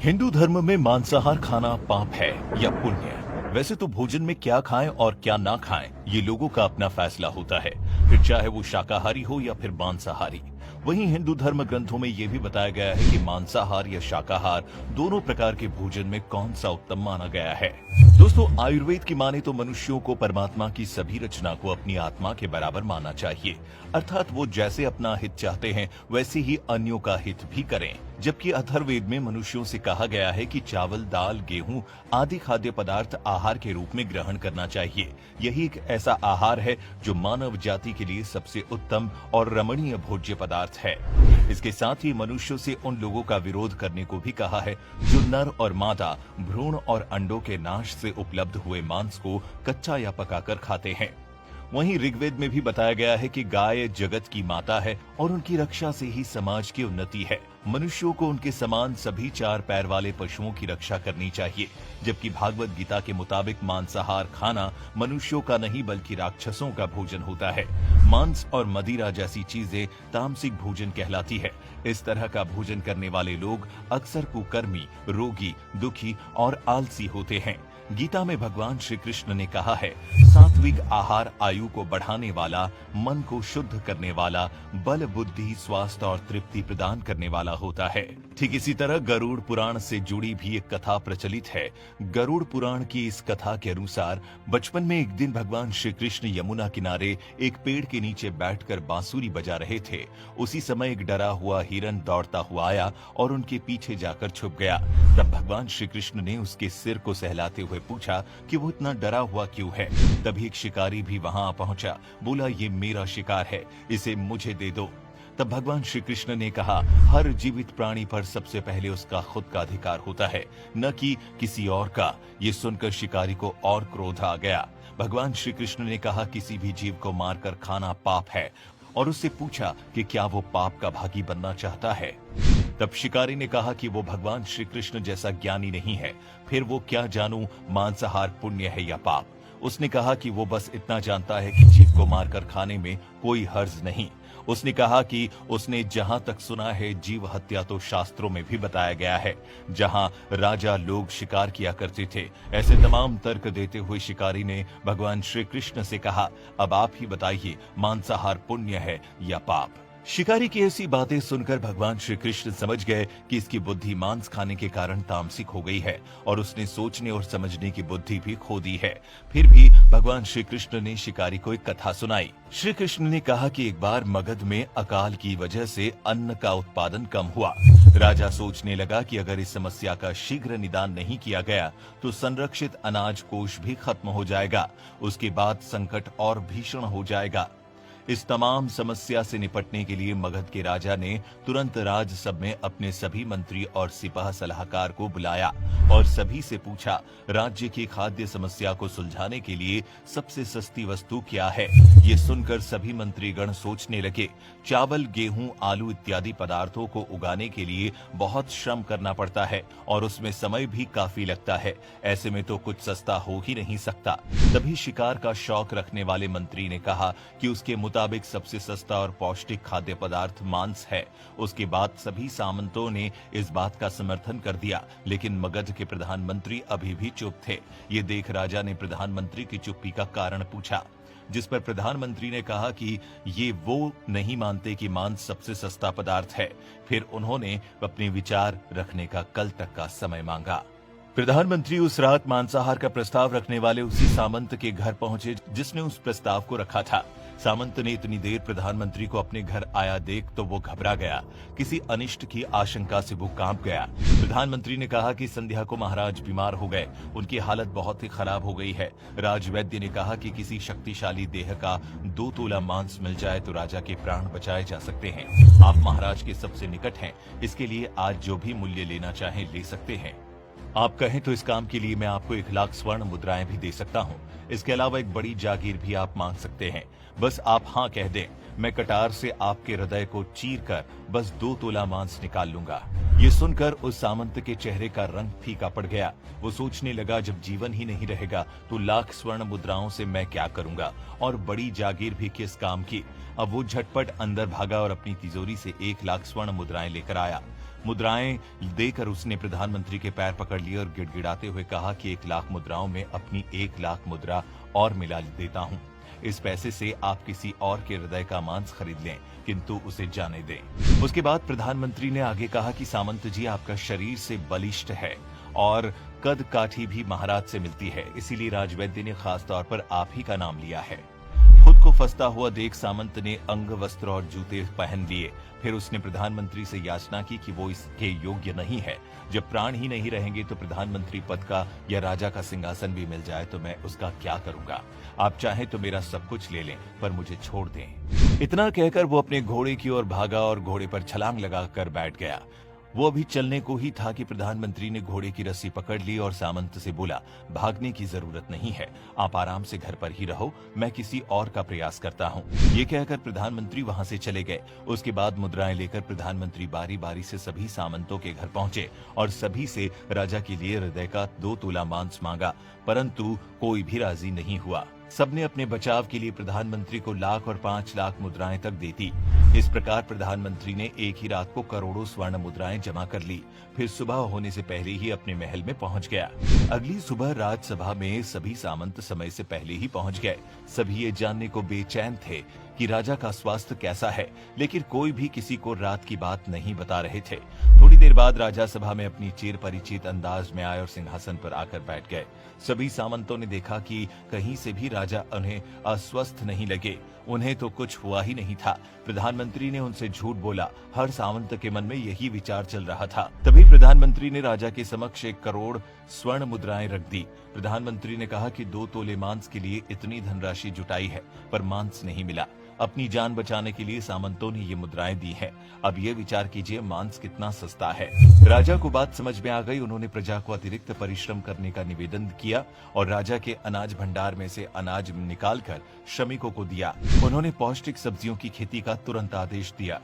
हिंदू धर्म में मांसाहार खाना पाप है या पुण्य? वैसे तो भोजन में क्या खाएं और क्या ना खाएं, ये लोगों का अपना फैसला होता है, फिर चाहे वो शाकाहारी हो या फिर मांसाहारी। वहीं हिंदू धर्म ग्रंथों में यह भी बताया गया है कि मांसाहार या शाकाहार दोनों प्रकार के भोजन में कौन सा उत्तम माना गया है। दोस्तों, आयुर्वेद की माने तो मनुष्यों को परमात्मा की सभी रचना को अपनी आत्मा के बराबर मानना चाहिए, अर्थात वो जैसे अपना हित चाहते हैं वैसे ही अन्यों का हित भी करें। जबकि अथर्ववेद में मनुष्यों से कहा गया है कि चावल, दाल, गेहूं आदि खाद्य पदार्थ आहार के रूप में ग्रहण करना चाहिए। यही एक ऐसा आहार है जो मानव जाति के लिए सबसे उत्तम और रमणीय भोज्य पदार्थ है। इसके साथ ही मनुष्यों से उन लोगों का विरोध करने को भी कहा है जो नर और मादा भ्रूण और अंडों के नाश से उपलब्ध हुए मांस को कच्चा या पकाकर खाते हैं। वहीं ऋग्वेद में भी बताया गया है कि गाय जगत की माता है और उनकी रक्षा से ही समाज की उन्नति है। मनुष्यों को उनके समान सभी चार पैर वाले पशुओं की रक्षा करनी चाहिए। जबकि भागवत गीता के मुताबिक मांसाहार खाना मनुष्यों का नहीं बल्कि राक्षसों का भोजन होता है। मांस और मदिरा जैसी चीजें तामसिक भोजन कहलाती है। इस तरह का भोजन करने वाले लोग अक्सर कुकर्मी, रोगी, दुखी और आलसी होते हैं। गीता में भगवान श्री कृष्ण ने कहा है, सात्विक आहार आयु को बढ़ाने वाला, मन को शुद्ध करने वाला, बल, बुद्धि, स्वास्थ्य और तृप्ति प्रदान करने वाला होता है। ठीक इसी तरह गरुड़ पुराण से जुड़ी भी एक कथा प्रचलित है। गरुड़ पुराण की इस कथा के अनुसार बचपन में एक दिन भगवान श्री कृष्ण यमुना किनारे एक पेड़ के नीचे बैठकर बांसुरी बजा रहे थे। उसी समय एक डरा हुआ हिरन दौड़ता हुआ आया और उनके पीछे जाकर छुप गया। तब भगवान श्री कृष्ण ने उसके सिर को सहलाते हुए पूछा कि वो इतना डरा हुआ क्यों है। तभी एक शिकारी भी वहां आ पहुंचा, बोला, ये मेरा शिकार है, इसे मुझे दे दो। तब भगवान श्री कृष्ण ने कहा, हर जीवित प्राणी पर सबसे पहले उसका खुद का अधिकार होता है, न कि किसी और का। ये सुनकर शिकारी को और क्रोध आ गया। भगवान श्री कृष्ण ने कहा, किसी भी जीव को मारकर खाना पाप है, और उससे पूछा कि क्या वो पाप का भागी बनना चाहता है। तब शिकारी ने कहा कि वो भगवान श्री कृष्ण जैसा ज्ञानी नहीं है, फिर वो क्या जानूं मांसाहार पुण्य है या पाप। उसने कहा कि वो बस इतना जानता है कि जीव को मारकर खाने में कोई हर्ज नहीं। उसने कहा कि उसने जहां तक सुना है, जीव हत्या तो शास्त्रों में भी बताया गया है। जहां राजा लोग शिकार किया करते थे। ऐसे तमाम तर्क देते हुए शिकारी ने भगवान श्री कृष्ण से कहा, अब आप ही बताइए, मांसाहार पुण्य है या पाप। शिकारी की ऐसी बातें सुनकर भगवान श्री कृष्ण समझ गए कि इसकी बुद्धि मांस खाने के कारण तामसिक हो गई है और उसने सोचने और समझने की बुद्धि भी खो दी है। फिर भी भगवान श्री कृष्ण ने शिकारी को एक कथा सुनाई। श्री कृष्ण ने कहा कि एक बार मगध में अकाल की वजह से अन्न का उत्पादन कम हुआ। राजा सोचने लगा कि अगर इस समस्या का शीघ्र निदान नहीं किया गया तो संरक्षित अनाज कोष भी खत्म हो जाएगा। उसके बाद संकट और भीषण हो जाएगा। इस तमाम समस्या से निपटने के लिए मगध के राजा ने तुरंत राजसभा में अपने सभी मंत्री और सिपाह सलाहकार को बुलाया और सभी से पूछा, राज्य की खाद्य समस्या को सुलझाने के लिए सबसे सस्ती वस्तु क्या है। ये सुनकर सभी मंत्रीगण सोचने लगे। चावल, गेहूं, आलू इत्यादि पदार्थों को उगाने के लिए बहुत श्रम करना पड़ता है और उसमें समय भी काफी लगता है। ऐसे में तो कुछ सस्ता हो ही नहीं सकता। तभी शिकार का शौक रखने वाले मंत्री ने कहा कि उसके मुताबिक सबसे सस्ता और पौष्टिक खाद्य पदार्थ मांस है। उसके बाद सभी सामंतों ने इस बात का समर्थन कर दिया, लेकिन मगध के प्रधानमंत्री अभी भी चुप थे। ये देख राजा ने प्रधानमंत्री की चुप्पी का कारण पूछा, जिस पर प्रधानमंत्री ने कहा कि ये वो नहीं मानते कि मांस सबसे सस्ता पदार्थ है। फिर उन्होंने अपने विचार रखने का कल तक का समय मांगा। प्रधानमंत्री उस रात मांसाहार का प्रस्ताव रखने वाले उसी सामंत के घर पहुंचे जिसने उस प्रस्ताव को रखा था। सामंत ने इतनी देर प्रधानमंत्री को अपने घर आया देख तो वो घबरा गया। किसी अनिष्ट की आशंका से वो कांप गया। प्रधानमंत्री ने कहा कि संध्या को महाराज बीमार हो गए, उनकी हालत बहुत ही खराब हो गई है। राजवैद्य ने कहा कि किसी शक्तिशाली देह का 2 तोला मांस मिल जाए तो राजा के प्राण बचाए जा सकते हैं। आप महाराज के सबसे निकट हैं, इसके लिए आज जो भी मूल्य लेना चाहें ले सकते हैं। आप कहें तो इस काम के लिए मैं आपको 1 लाख स्वर्ण मुद्राएं भी दे सकता हूं। इसके अलावा एक बड़ी जागीर भी आप मांग सकते हैं। बस आप हाँ कह दें, मैं कटार से आपके हृदय को चीर कर बस 2 तोला मांस निकाल लूंगा। ये सुनकर उस सामंत के चेहरे का रंग फीका पड़ गया। वो सोचने लगा, जब जीवन ही नहीं रहेगा तो लाख स्वर्ण मुद्राओं से मैं क्या करूंगा, और बड़ी जागीर भी किस काम की। अब वो झटपट अंदर भागा और अपनी तिजोरी से 1 लाख स्वर्ण मुद्राएं लेकर आया। मुद्राएं देकर उसने प्रधानमंत्री के पैर पकड़ लिए और गिड़गिड़ाते हुए कहा कि 1 लाख मुद्राओं में अपनी 1 लाख मुद्रा और मिला देता हूं। इस पैसे से आप किसी और के हृदय का मांस खरीद लें, किंतु उसे जाने दें। उसके बाद प्रधानमंत्री ने आगे कहा कि सामंत जी, आपका शरीर से बलिष्ठ है और कद काठी भी महाराज से मिलती है, इसीलिए राजवैद्य ने खास तौर पर आप ही का नाम लिया है। खुद को फंसता हुआ देख सामंत ने अंग वस्त्र और जूते पहन लिए। फिर उसने प्रधानमंत्री से याचना की कि वो इसके योग्य नहीं है। जब प्राण ही नहीं रहेंगे तो प्रधानमंत्री पद का या राजा का सिंहासन भी मिल जाए तो मैं उसका क्या करूंगा। आप चाहें तो मेरा सब कुछ ले लें, पर मुझे छोड़ दें। इतना कहकर वो अपने घोड़े की ओर भागा और घोड़े पर छलांग लगाकर बैठ गया। वो अभी चलने को ही था कि प्रधानमंत्री ने घोड़े की रस्सी पकड़ ली और सामंत से बोला, भागने की जरूरत नहीं है, आप आराम से घर पर ही रहो, मैं किसी और का प्रयास करता हूँ। ये कहकर प्रधानमंत्री वहां से चले गए। उसके बाद मुद्राएं लेकर प्रधानमंत्री बारी बारी से सभी सामंतों के घर पहुंचे और सभी से राजा के लिए हृदय का 2 तोला मांस मांगा, परंतु कोई भी राजी नहीं हुआ। सबने अपने बचाव के लिए प्रधानमंत्री को 1 लाख और 5 लाख मुद्राएं तक दी थी। इस प्रकार प्रधानमंत्री ने एक ही रात को करोड़ों स्वर्ण मुद्राएं जमा कर ली। फिर सुबह होने से पहले ही अपने महल में पहुंच गया। अगली सुबह राजसभा में सभी सामंत समय से पहले ही पहुंच गए। सभी ये जानने को बेचैन थे कि राजा का स्वास्थ्य कैसा है, लेकिन कोई भी किसी को रात की बात नहीं बता रहे थे। थोड़ी देर बाद राजा सभा में अपनी चिर परिचित अंदाज में आए और सिंहासन पर आकर बैठ गए। सभी सामंतों ने देखा कि कहीं से भी राजा उन्हें अस्वस्थ नहीं लगे। उन्हें तो कुछ हुआ ही नहीं था। प्रधानमंत्री ने उनसे झूठ बोला। हर सामंत के मन में यही विचार चल रहा था। तभी प्रधानमंत्री ने राजा के समक्ष 1 करोड़ स्वर्ण मुद्राएं रख दी। प्रधानमंत्री ने कहा कि 2 तोले मांस के लिए इतनी धनराशि जुटाई है, पर मांस नहीं मिला। अपनी जान बचाने के लिए सामंतों ने ये मुद्राएं दी हैं। अब ये विचार कीजिए, मांस कितना सस्ता है। राजा को बात समझ में आ गई। उन्होंने प्रजा को अतिरिक्त परिश्रम करने का निवेदन किया और राजा के अनाज भंडार में से अनाज निकालकर श्रमिकों को दिया। उन्होंने पौष्टिक सब्जियों की खेती का तुरंत आदेश दिया।